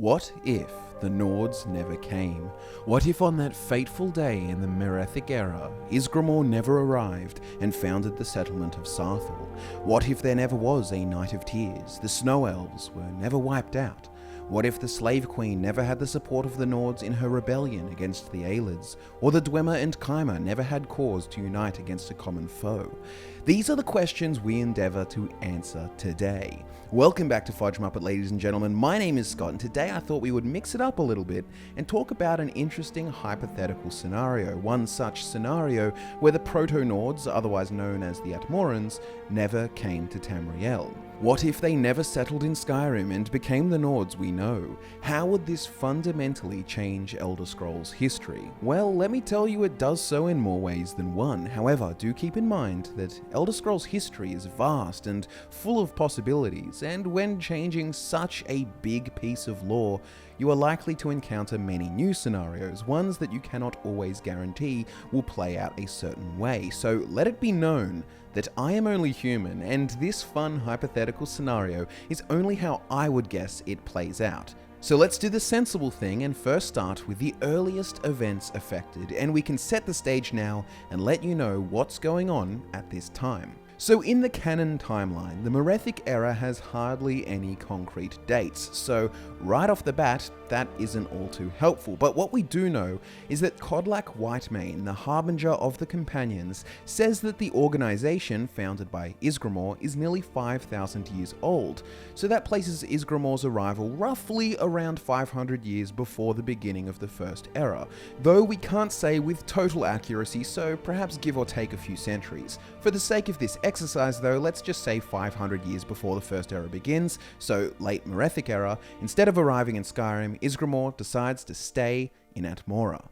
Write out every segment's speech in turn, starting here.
What if the Nords never came? What if on that fateful day in the Merethic era, Ysgramor never arrived and founded the settlement of Sarthal? What if there never was a Night of Tears, the Snow Elves were never wiped out? What if the Slave Queen never had the support of the Nords in her rebellion against the Aelids, or the Dwemer and Keimer never had cause to unite against a common foe? These are the questions we endeavour to answer today. Welcome back to Fudge Muppet, ladies and gentlemen. My name is Scott, and today I thought we would mix it up a little bit and talk about an interesting hypothetical scenario. One such scenario where the Proto-Nords, otherwise known as the Atmorans, never came to Tamriel. What if they never settled in Skyrim and became the Nords we know? How would this fundamentally change Elder Scrolls history? Well, let me tell you, it does so in more ways than one. However, do keep in mind that Elder Scrolls history is vast and full of possibilities, and when changing such a big piece of lore, you are likely to encounter many new scenarios, ones that you cannot always guarantee will play out a certain way. So let it be known that I am only human, and this fun hypothetical scenario is only how I would guess it plays out. So let's do the sensible thing and first start with the earliest events affected, and we can set the stage now and let you know what's going on at this time. So in the canon timeline, the Merethic era has hardly any concrete dates, so right off the bat, that isn't all too helpful. But what we do know is that Kodlak Whitemane, the Harbinger of the Companions, says that the organization, founded by Ysgramor, is nearly 5,000 years old. So that places Ysgramor's arrival roughly around 500 years before the beginning of the First Era, though we can't say with total accuracy, so perhaps give or take a few centuries. For the sake of this exercise though, let's just say 500 years before the First Era begins, so late Merethic era. Instead of arriving in Skyrim, Ysgramor decides to stay in Atmora.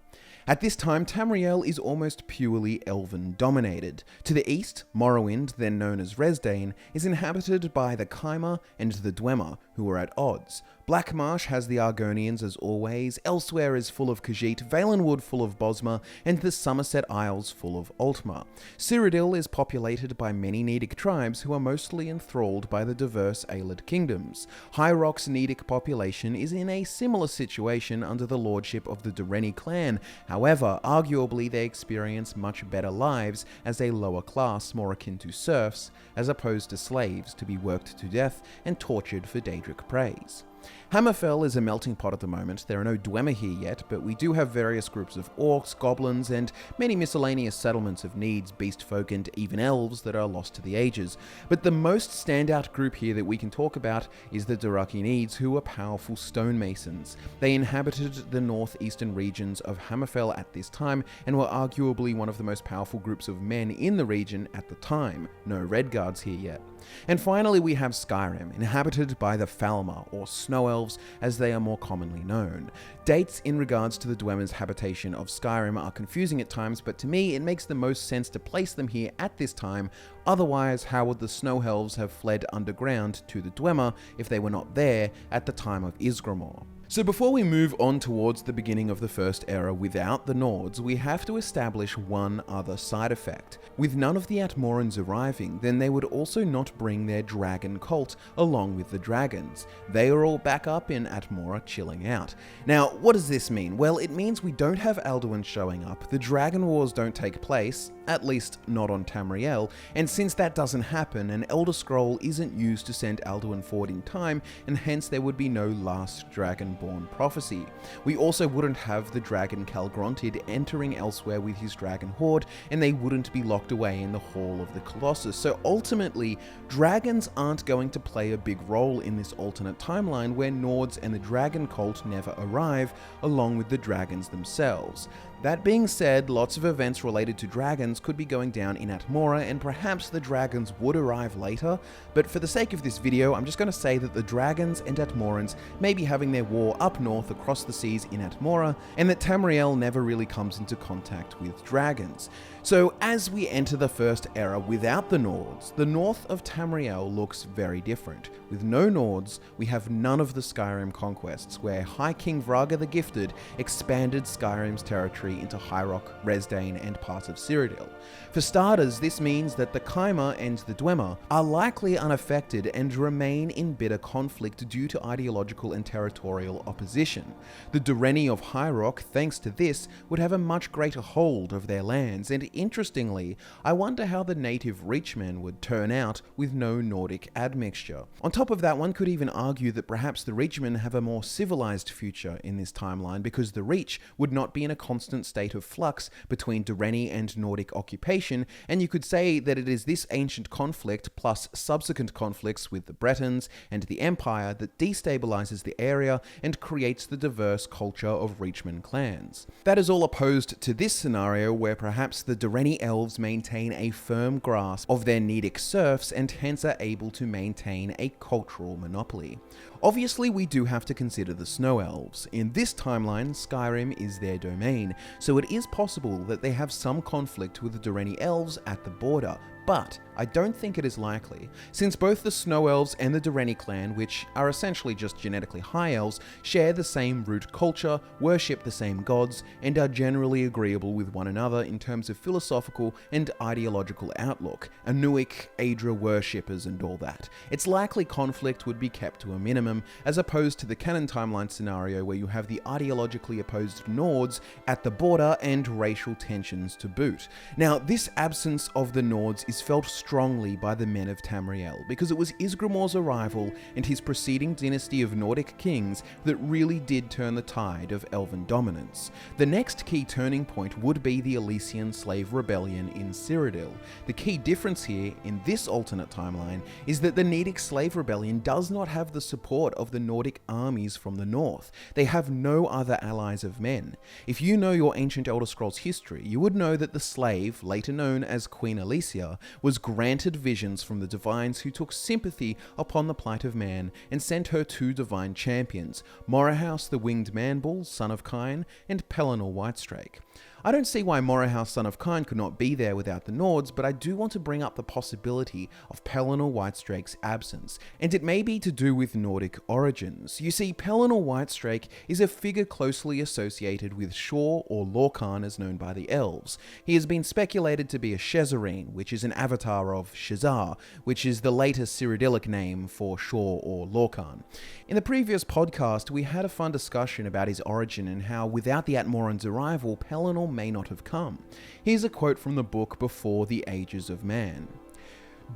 At this time, Tamriel is almost purely elven dominated. To the east, Morrowind, then known as Resdain, is inhabited by the Keimer and the Dwemer, who are at odds. Blackmarsh has the Argonians as always, Elsewhere is full of Khajiit, Valenwood full of Bosmer, and the Somerset Isles full of Altmer. Cyrodiil is populated by many Nedic tribes who are mostly enthralled by the diverse Aelid kingdoms. High Rock's Nedic population is in a similar situation under the lordship of the Direnni clan. However, arguably they experience much better lives as a lower class more akin to serfs, as opposed to slaves to be worked to death and tortured for Daedric praise. Hammerfell is a melting pot at the moment. There are no Dwemer here yet, but we do have various groups of orcs, goblins, and many miscellaneous settlements of Needs, beastfolk, and even elves that are lost to the ages. But the most standout group here that we can talk about is the Dyraki Needs, who are powerful stonemasons. They inhabited the northeastern regions of Hammerfell at this time, and were arguably one of the most powerful groups of men in the region at the time. No Redguards here yet. And finally we have Skyrim, inhabited by the Falmer, or Snow Elves as they are more commonly known. Dates in regards to the Dwemer's habitation of Skyrim are confusing at times, but to me it makes the most sense to place them here at this time. Otherwise, how would the Snow Elves have fled underground to the Dwemer if they were not there at the time of Ysgramor? So before we move on towards the beginning of the First Era without the Nords, we have to establish one other side effect. With none of the Atmorans arriving, then they would also not bring their dragon cult along with the dragons. They are all back up in Atmora chilling out. Now, what does this mean? Well, it means we don't have Alduin showing up, the Dragon Wars don't take place, at least not on Tamriel, and since that doesn't happen, an Elder Scroll isn't used to send Alduin forward in time, and hence there would be no last Dragonborn prophecy. We also wouldn't have the dragon Calgrontid entering Elsewhere with his dragon horde, and they wouldn't be locked away in the Hall of the Colossus. So ultimately, dragons aren't going to play a big role in this alternate timeline where Nords and the dragon cult never arrive, along with the dragons themselves. That being said, lots of events related to dragons could be going down in Atmora, and perhaps the dragons would arrive later, but for the sake of this video, I'm just going to say that the dragons and Atmorans may be having their war up north across the seas in Atmora, and that Tamriel never really comes into contact with dragons. So as we enter the First Era without the Nords, the north of Tamriel looks very different. With no Nords, we have none of the Skyrim conquests, where High King Vraga the Gifted expanded Skyrim's territory entry into High Rock, Resdain, and parts of Cyrodiil. For starters, this means that the Chimer and the Dwemer are likely unaffected and remain in bitter conflict due to ideological and territorial opposition. The Direnni of High Rock, thanks to this, would have a much greater hold of their lands, and interestingly, I wonder how the native Reachmen would turn out with no Nordic admixture. On top of that, one could even argue that perhaps the Reachmen have a more civilized future in this timeline because the Reach would not be in a constant state of flux between Direnni and Nordic occupation, and you could say that it is this ancient conflict plus subsequent conflicts with the Bretons and the Empire that destabilizes the area and creates the diverse culture of Reachmen clans. That is all opposed to this scenario where perhaps the Direnni elves maintain a firm grasp of their Nedic serfs and hence are able to maintain a cultural monopoly. Obviously, we do have to consider the Snow Elves. In this timeline, Skyrim is their domain, so it is possible that they have some conflict with the Direnni elves at the border, but I don't think it is likely, since both the Snow Elves and the Direnni clan, which are essentially just genetically high elves, share the same root culture, worship the same gods, and are generally agreeable with one another in terms of philosophical and ideological outlook, Anuic, Aedra worshippers and all that. It's likely conflict would be kept to a minimum, as opposed to the canon timeline scenario where you have the ideologically opposed Nords at the border and racial tensions to boot. Now, this absence of the Nords is felt strongly by the men of Tamriel, because it was Ysgramor's arrival and his preceding dynasty of Nordic kings that really did turn the tide of elven dominance. The next key turning point would be the Alessian slave rebellion in Cyrodiil. The key difference here, in this alternate timeline, is that the Nedic slave rebellion does not have the support of the Nordic armies from the north. They have no other allies of men. If you know your ancient Elder Scrolls history, you would know that the slave, later known as Queen Alessia, was granted visions from the divines who took sympathy upon the plight of man and sent her two divine champions, Morrowind the Winged Man-Bull, son of Kine, and Pelennor Whitestrake. I don't see why Morrowind son of Kine could not be there without the Nords, but I do want to bring up the possibility of Pelennor Whitestrake's absence, and it may be to do with Nordic origins. You see, Pelennor Whitestrake is a figure closely associated with Shor, or Lorkhan as known by the elves. He has been speculated to be a Shezarene, which is an avatar of Shazar, which is the later Cyrodiilic name for Shor or Lorkhan. In the previous podcast, we had a fun discussion about his origin and how without the Atmoran's arrival, Pelennor may not have come. Here's a quote from the book Before the Ages of Man.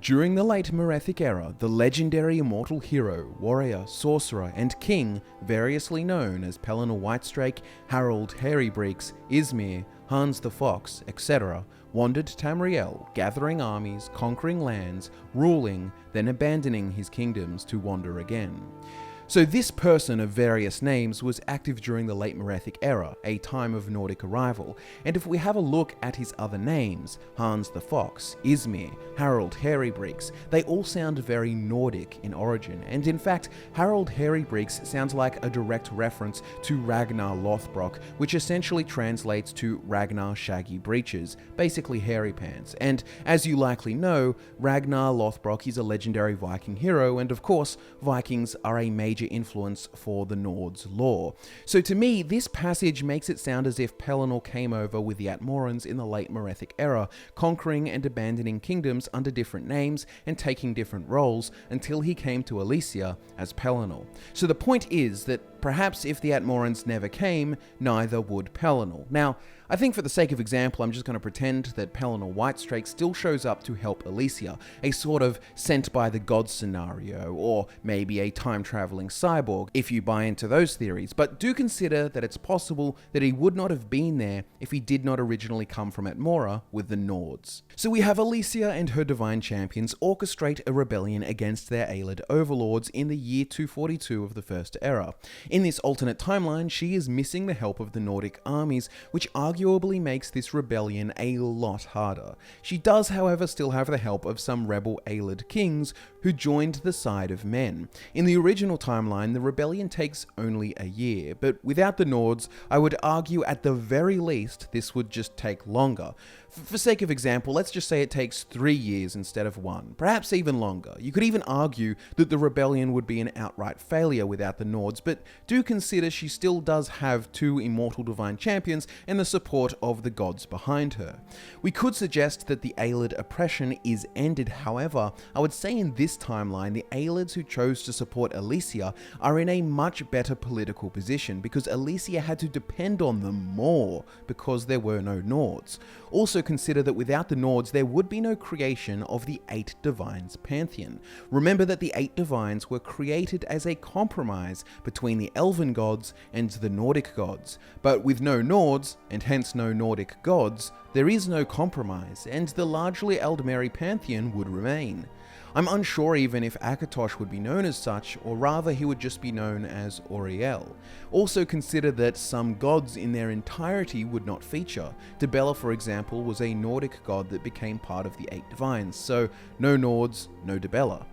During the late Merethic era, the legendary immortal hero, warrior, sorcerer, and king, variously known as Pelennor Whitestrake, Harold Harrybreeks, Ismir, Hans the Fox, etc., wandered Tamriel, gathering armies, conquering lands, ruling, then abandoning his kingdoms to wander again. So this person of various names was active during the late Merethic era, a time of Nordic arrival, and if we have a look at his other names, Hans the Fox, Ismir, Harold Harrybreeks, they all sound very Nordic in origin, and in fact, Harold Harrybreeks sounds like a direct reference to Ragnar Lothbrok, which essentially translates to Ragnar Shaggy Breeches, basically hairy pants, and as you likely know, Ragnar Lothbrok is a legendary Viking hero, and of course, Vikings are a major influence for the Nords lore. So to me, this passage makes it sound as if Pelennor came over with the Atmorans in the late Merethic era, conquering and abandoning kingdoms under different names and taking different roles until he came to Alessia as Pelennor. So the point is that perhaps if the Atmorans never came, neither would Pelennor. Now, I think for the sake of example, I'm just going to pretend that Pelennor Whitestrake still shows up to help Alessia, a sort of sent by the gods scenario, or maybe a time-traveling cyborg, if you buy into those theories, but do consider that it's possible that he would not have been there if he did not originally come from Atmora with the Nords. So we have Alessia and her divine champions orchestrate a rebellion against their Aelid overlords in the year 242 of the First Era. In this alternate timeline, she is missing the help of the Nordic armies, which arguably makes this rebellion a lot harder. She does, however, still have the help of some rebel Aelid kings who joined the side of men. In the original timeline, the rebellion takes only a year, but without the Nords, I would argue at the very least this would just take longer. For sake of example, let's just say it takes 3 years instead of 1, perhaps even longer. You could even argue that the rebellion would be an outright failure without the Nords, but do consider she still does have 2 immortal divine champions and the support of the gods behind her. We could suggest that the Aelid oppression is ended, however, I would say in this timeline the Aelids who chose to support Alesia are in a much better political position because Alesia had to depend on them more because there were no Nords. Also consider that without the Nords there would be no creation of the 8 Divines pantheon. Remember that the 8 Divines were created as a compromise between the elven gods and the Nordic gods, but with no Nords, and hence no Nordic gods, there is no compromise, and the largely Eldmeri pantheon would remain. I'm unsure even if Akatosh would be known as such, or rather he would just be known as Auriel. Also consider that some gods in their entirety would not feature. Dibella, for example, was a Nordic god that became part of the 8 Divines, so no Nords, no Dibella.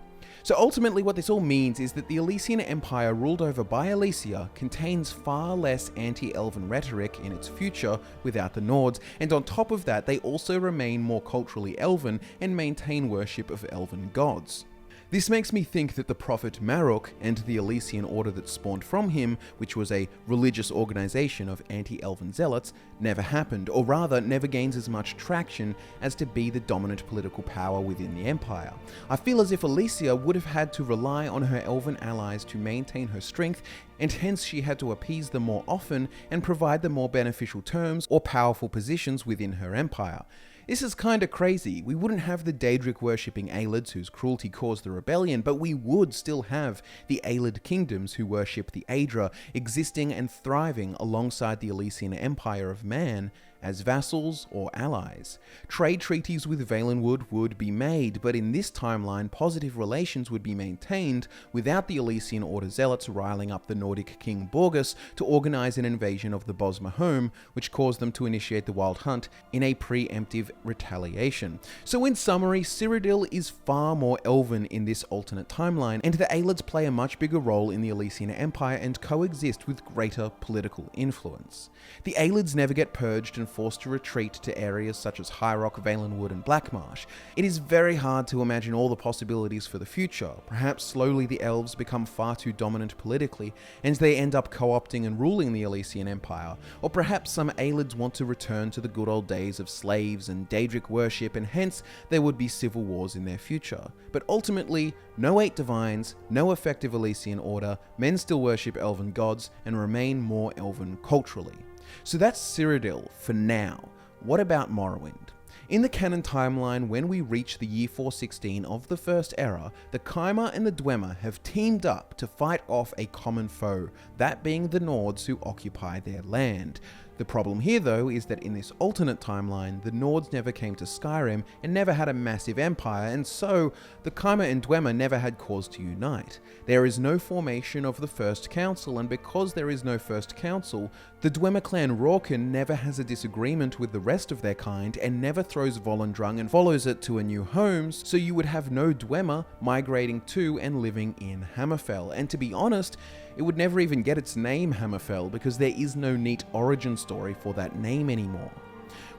So ultimately what this all means is that the Alessian Empire ruled over by Alesia contains far less anti-elven rhetoric in its future without the Nords, and on top of that they also remain more culturally elven and maintain worship of elven gods. This makes me think that the prophet Maruk and the Alessian order that spawned from him, which was a religious organization of anti-elven zealots, never happened, or rather never gains as much traction as to be the dominant political power within the empire. I feel as if Alesia would have had to rely on her elven allies to maintain her strength, and hence she had to appease them more often and provide them more beneficial terms or powerful positions within her empire. This is kinda crazy. We wouldn't have the Daedric worshipping Aelids whose cruelty caused the rebellion, but we would still have the Aelid kingdoms who worship the Aedra existing and thriving alongside the Alessian Empire of Man as vassals or allies. Trade treaties with Valenwood would be made, but in this timeline positive relations would be maintained without the Alessian Order zealots riling up the Nordic king Borgus to organize an invasion of the Bosmer home, which caused them to initiate the Wild Hunt in a preemptive retaliation. So in summary, Cyrodiil is far more elven in this alternate timeline, and the Aelids play a much bigger role in the Alessian Empire and coexist with greater political influence. The Aelids never get purged and forced to retreat to areas such as High Rock, Valenwood and Blackmarsh. It is very hard to imagine all the possibilities for the future. Perhaps slowly the elves become far too dominant politically and they end up co-opting and ruling the Alessian Empire, or perhaps some Aelids want to return to the good old days of slaves and Daedric worship, and hence there would be civil wars in their future. But ultimately, no 8 Divines, no effective Alessian order, men still worship elven gods and remain more elven culturally. So that's Cyrodiil for now. What about Morrowind? In the canon timeline, when we reach the year 416 of the First Era, the Chimer and the Dwemer have teamed up to fight off a common foe, that being the Nords who occupy their land. The problem here though is that in this alternate timeline, the Nords never came to Skyrim and never had a massive empire, and so the Chimer and Dwemer never had cause to unite. There is no formation of the First Council, and because there is no First Council, the Dwemer clan Rorken never has a disagreement with the rest of their kind and never throws Volendrung and follows it to a new homes, so you would have no Dwemer migrating to and living in Hammerfell. And to be honest, it would never even get its name Hammerfell because there is no neat origin story for that name anymore.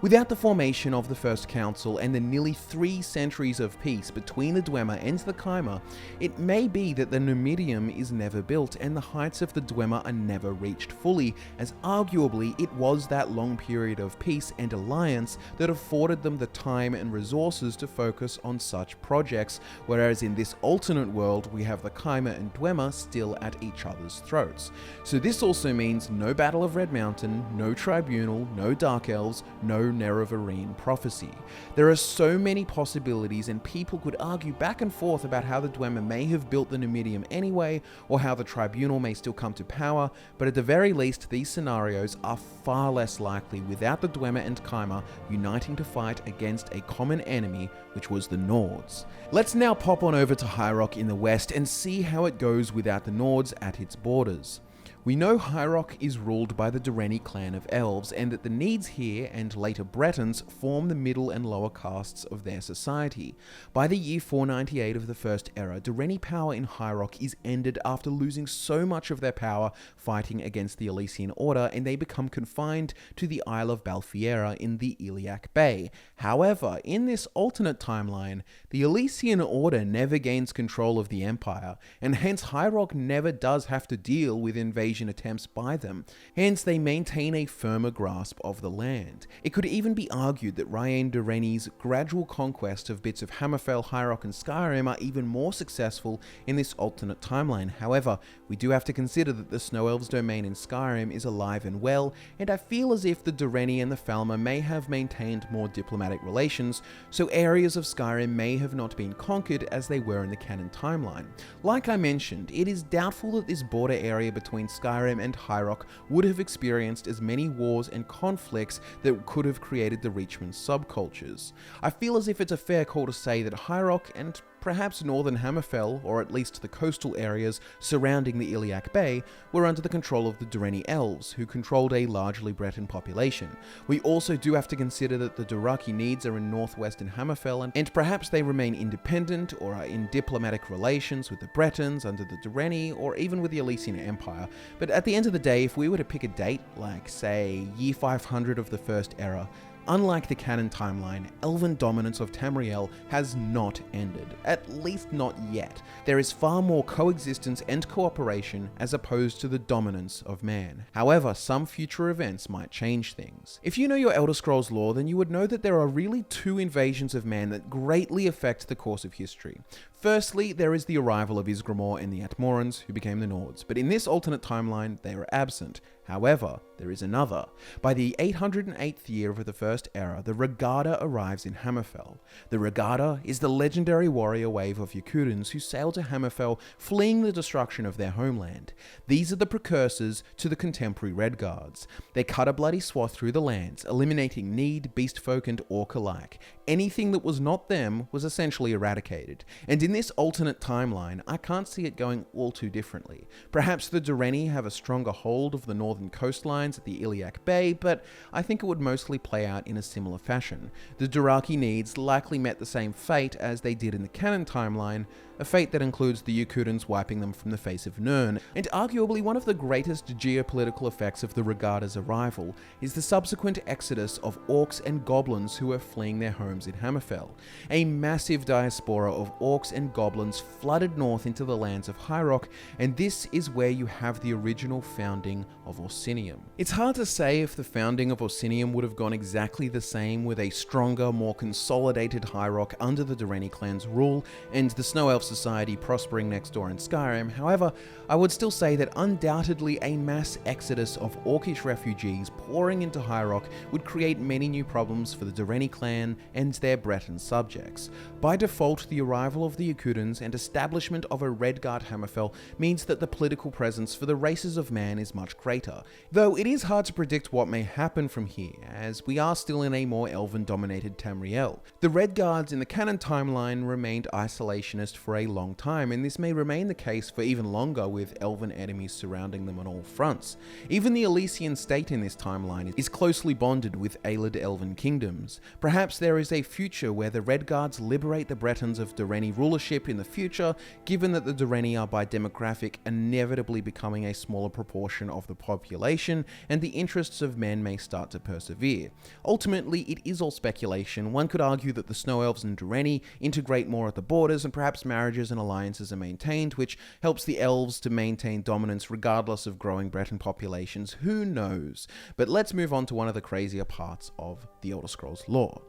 Without the formation of the First Council and the nearly 3 centuries of peace between the Dwemer and the Chimer, it may be that the Numidium is never built and the heights of the Dwemer are never reached fully, as arguably it was that long period of peace and alliance that afforded them the time and resources to focus on such projects, whereas in this alternate world we have the Chimer and Dwemer still at each other's throats. So this also means no Battle of Red Mountain, no Tribunal, no Dark Elves, no Nerevarine prophecy. There are so many possibilities, and people could argue back and forth about how the Dwemer may have built the Numidium anyway, or how the Tribunal may still come to power, but at the very least these scenarios are far less likely without the Dwemer and Chimer uniting to fight against a common enemy, which was the Nords. Let's now pop on over to High Rock in the west and see how it goes without the Nords at its borders. We know High Rock is ruled by the Direnni clan of elves, and that the Needs here, and later Bretons, form the middle and lower castes of their society. By the year 498 of the First Era, Direnni power in High Rock is ended after losing so much of their power fighting against the Alessian Order, and they become confined to the Isle of Balfiera in the Iliac Bay. However, in this alternate timeline, the Alessian Order never gains control of the Empire, and hence High Rock never does have to deal with invasion invasion attempts by them, hence they maintain a firmer grasp of the land. It could even be argued that Direnni's gradual conquest of bits of Hammerfell, High Rock and Skyrim are even more successful in this alternate timeline. However, we do have to consider that the Snow Elves' domain in Skyrim is alive and well, and I feel as if the Direnni and the Falmer may have maintained more diplomatic relations, so areas of Skyrim may have not been conquered as they were in the canon timeline. Like I mentioned, it is doubtful that this border area between Skyrim and High Rock would have experienced as many wars and conflicts that could have created the Reachman subcultures. I feel as if it's a fair call to say that High Rock and perhaps northern Hammerfell, or at least the coastal areas surrounding the Iliac Bay, were under the control of the Direnni elves, who controlled a largely Breton population. We also do have to consider that the Dothraki Needs are in northwestern Hammerfell, and perhaps they remain independent or are in diplomatic relations with the Bretons under the Direnni, or even with the Alessian Empire. But at the end of the day, if we were to pick a date, like say year 500 of the First Era, unlike the canon timeline, elven dominance of Tamriel has not ended, at least not yet. There is far more coexistence and cooperation as opposed to the dominance of man. However, some future events might change things. If you know your Elder Scrolls lore, then you would know that there are really two invasions of man that greatly affect the course of history. Firstly, there is the arrival of Ysgramor and the Atmorans, who became the Nords, but in this alternate timeline, they are absent. However, there is another. By the 808th year of the First Era, the Regarda arrives in Hammerfell. The Regarda is the legendary warrior wave of Yakutans who sail to Hammerfell, fleeing the destruction of their homeland. These are the precursors to the contemporary Redguards. They cut a bloody swath through the lands, eliminating Need, Beastfolk and Orc alike. Anything that was not them was essentially eradicated. And in this alternate timeline, I can't see it going all too differently. Perhaps the Direnni have a stronger hold of the northern coastlines at the Iliac Bay, but I think it would mostly play out in a similar fashion. The Dothraki Needs likely met the same fate as they did in the canon timeline, a fate that includes the Yakutans wiping them from the face of Nirn, and arguably one of the greatest geopolitical effects of the Regarda's arrival is the subsequent exodus of orcs and goblins who are fleeing their homes in Hammerfell. A massive diaspora of orcs and goblins flooded north into the lands of High Rock, and this is where you have the original founding of Orsinium. It's hard to say if the founding of Orsinium would have gone exactly the same with a stronger, more consolidated High Rock under the Direnni clan's rule, and the Snow Elf society prospering next door in Skyrim. However, I would still say that undoubtedly a mass exodus of orcish refugees pouring into High Rock would create many new problems for the Direnni clan and their Breton subjects. By default, the arrival of the Yakutans and establishment of a Redguard Hammerfell means that the political presence for the races of man is much greater, though it is hard to predict what may happen from here, as we are still in a more elven-dominated Tamriel. The Redguards in the canon timeline remained isolationist for a long time, and this may remain the case for even longer with elven enemies surrounding them on all fronts. Even the Alessian state in this timeline is closely bonded with Aelid elven kingdoms. Perhaps there is a future where the Redguards liberate the Bretons of Direnni rulership in the future, given that the Direnni are by demographic inevitably becoming a smaller proportion of the population, and the interests of men may start to persevere. Ultimately, it is all speculation. One could argue that the Snow Elves and Direnni integrate more at the borders, and perhaps marriages and alliances are maintained, which helps the elves to maintain dominance regardless of growing Breton populations. Who knows? But let's move on to one of the crazier parts of the Elder Scrolls lore.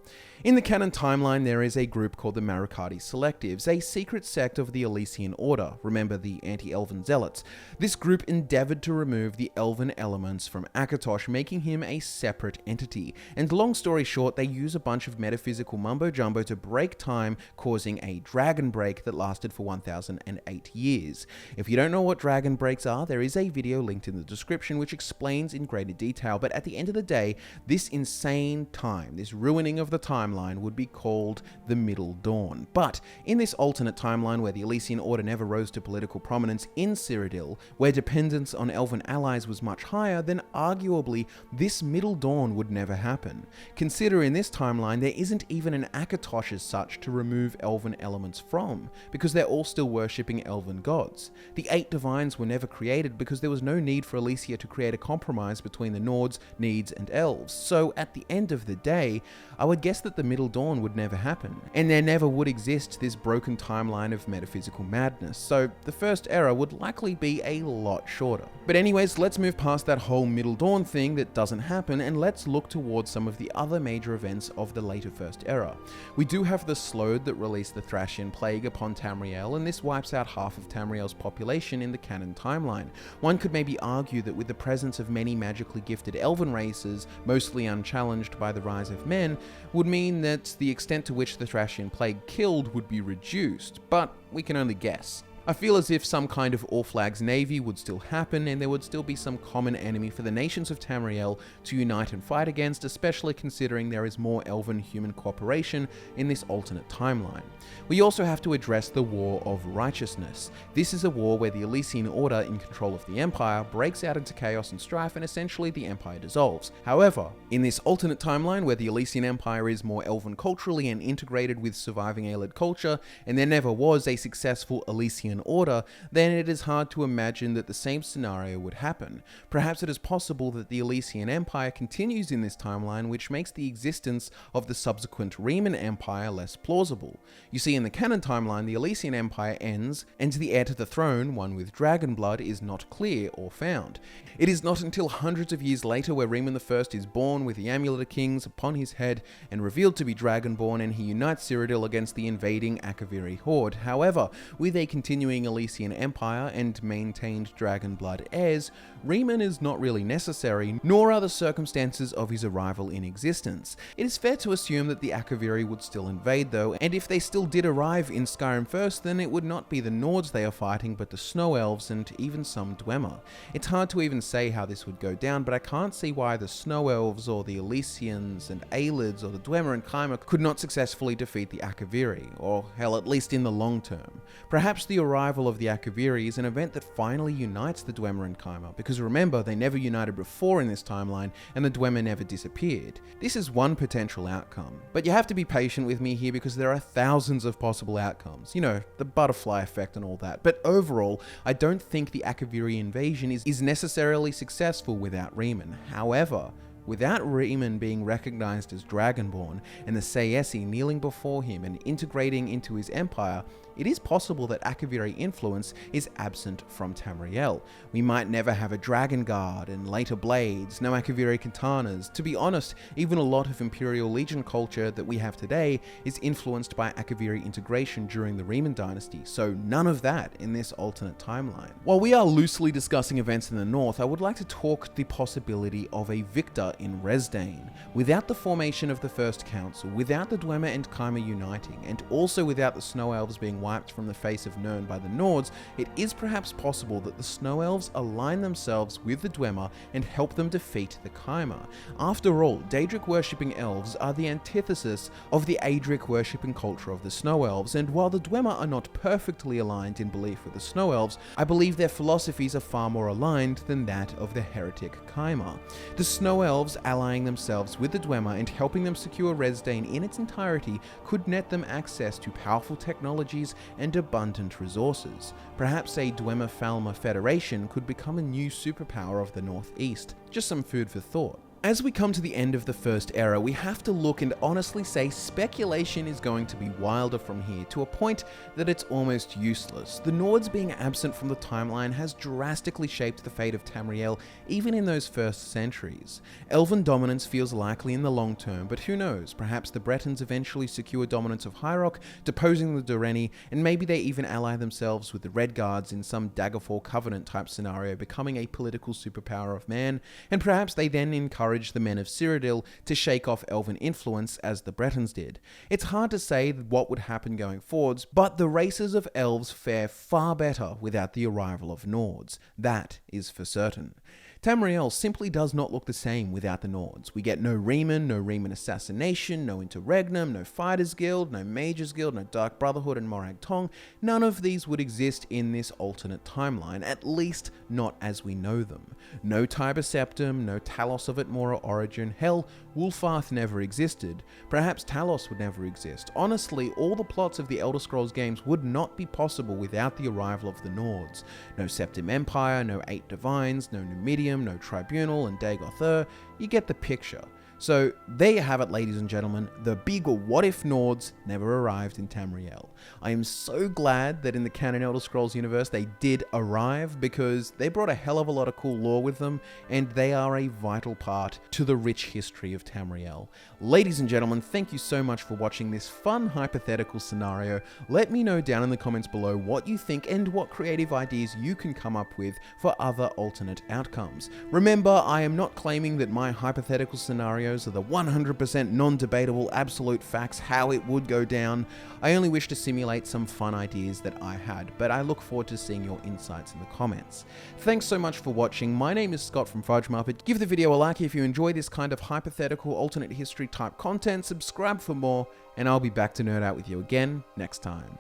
In the canon timeline, there is a group called the Marikadi Selectives, a secret sect of the Alessian Order, remember the anti-elven zealots. This group endeavored to remove the elven elements from Akatosh, making him a separate entity. And long story short, they use a bunch of metaphysical mumbo-jumbo to break time, causing a dragon break that lasted for 1008 years. If you don't know what dragon breaks are, there is a video linked in the description which explains in greater detail, but at the end of the day, this insane time, this ruining of the timeline would be called the Middle Dawn. But in this alternate timeline where the Alessian Order never rose to political prominence in Cyrodiil, where dependence on elven allies was much higher, then arguably this Middle Dawn would never happen. Consider in this timeline there isn't even an Akatosh as such to remove elven elements from. because they're all still worshipping elven gods. The 8 divines were never created because there was no need for Alessia to create a compromise between the Nords, Needs, and Elves, so at the end of the day, I would guess that the Middle Dawn would never happen, and there never would exist this broken timeline of metaphysical madness, so the First Era would likely be a lot shorter. But anyways, let's move past that whole Middle Dawn thing that doesn't happen, and let's look towards some of the other major events of the later First Era. We do have the Slode that released the Thracian Plague upon Tamriel, and this wipes out half of Tamriel's population in the canon timeline. One could maybe argue that with the presence of many magically gifted elven races, mostly unchallenged by the rise of men, would mean that the extent to which the Thracian Plague killed would be reduced, but we can only guess. I feel as if some kind of All Flags Navy would still happen, and there would still be some common enemy for the nations of Tamriel to unite and fight against, especially considering there is more elven-human cooperation in this alternate timeline. We also have to address the War of Righteousness. This is a war where the Alessian Order, in control of the Empire, breaks out into chaos and strife, and essentially the Empire dissolves. However, in this alternate timeline where the Alessian Empire is more elven culturally and integrated with surviving Aelid culture, and there never was a successful Alessian Order, then it is hard to imagine that the same scenario would happen. Perhaps it is possible that the Alessian Empire continues in this timeline, which makes the existence of the subsequent Riemann Empire less plausible. You see, in the canon timeline, the Alessian Empire ends, and the heir to the throne, one with dragon blood, is not clear or found. It is not until hundreds of years later where Riemann I is born with the Amulet of Kings upon his head and revealed to be dragonborn, and he unites Cyrodiil against the invading Akaviri horde. However, with a continuing Alessian Empire and maintained dragon blood heirs, Riemann is not really necessary, nor are the circumstances of his arrival in existence. It is fair to assume that the Akaviri would still invade though, and if they still did arrive in Skyrim first, then it would not be the Nords they are fighting, but the Snow Elves and even some Dwemer. It's hard to even say how this would go down, but I can't see why the Snow Elves or the Alessians and Aelids or the Dwemer and Kaimer could not successfully defeat the Akaviri, or hell, at least in the long term. Perhaps the arrival of the Akaviri is an event that finally unites the Dwemer and Kaimer, because remember, they never united before in this timeline, and the Dwemer never disappeared. This is one potential outcome, but you have to be patient with me here because there are thousands of possible outcomes. You know, the butterfly effect and all that. But overall, I don't think the Akaviri invasion is necessarily successful without Riemann. However, without Riemann being recognized as Dragonborn and the Sayesi kneeling before him and integrating into his empire, it is possible that Akaviri influence is absent from Tamriel. We might never have a Dragon Guard and later blades, no Akaviri katanas. To be honest, even a lot of Imperial Legion culture that we have today is influenced by Akaviri integration during the Riemann dynasty, so none of that in this alternate timeline. While we are loosely discussing events in the north, I would like to talk the possibility of a victor in Resdayn. Without the formation of the First Council, without the Dwemer and Kaimer uniting, and also without the Snow Elves being wiped from the face of Nirn by the Nords, it is perhaps possible that the Snow Elves align themselves with the Dwemer and help them defeat the Kaimer. After all, Daedric worshipping elves are the antithesis of the Aedric worshipping culture of the Snow Elves, and while the Dwemer are not perfectly aligned in belief with the Snow Elves, I believe their philosophies are far more aligned than that of the heretic Kaimer. The Snow Elves allying themselves with the Dwemer and helping them secure Resdayn in its entirety could net them access to powerful technologies and abundant resources. Perhaps a Dwemer-Falmer federation could become a new superpower of the Northeast. Just some food for thought. As we come to the end of the First Era, we have to look and honestly say speculation is going to be wilder from here, to a point that it's almost useless. The Nords being absent from the timeline has drastically shaped the fate of Tamriel, even in those first centuries. Elven dominance feels likely in the long term, but who knows, perhaps the Bretons eventually secure dominance of High Rock, deposing the Direnni, and maybe they even ally themselves with the Redguards in some Daggerfall Covenant type scenario, becoming a political superpower of man, and perhaps they then encourage the men of Cyrodiil to shake off elven influence as the Bretons did. It's hard to say what would happen going forwards, but the races of elves fare far better without the arrival of Nords. That is for certain. Tamriel simply does not look the same without the Nords. We get no Riemann assassination, no Interregnum, no Fighters Guild, no Mages Guild, no Dark Brotherhood and Morag Tong. None of these would exist in this alternate timeline, at least not as we know them. No Tiber Septum, no Talos of Atmora origin, hell, Wulfarth never existed. Perhaps Talos would never exist. Honestly, all the plots of the Elder Scrolls games would not be possible without the arrival of the Nords. No Septim Empire, no 8 Divines, no Numidium, no Tribunal and Dagoth. You get the picture. So there you have it, ladies and gentlemen, the big what if Nords never arrived in Tamriel. I am so glad that in the canon Elder Scrolls universe they did arrive, because they brought a hell of a lot of cool lore with them, and they are a vital part to the rich history of Tamriel. Ladies and gentlemen, thank you so much for watching this fun hypothetical scenario. Let me know down in the comments below what you think and what creative ideas you can come up with for other alternate outcomes. Remember, I am not claiming that my hypothetical scenario are the 100% non-debatable absolute facts how it would go down. I only wish to simulate some fun ideas that I had, but I look forward to seeing your insights in the comments. Thanks so much for watching. My name is Scott from Fudge Muppet. Give the video a like if you enjoy this kind of hypothetical alternate history type content, subscribe for more, and I'll be back to nerd out with you again next time.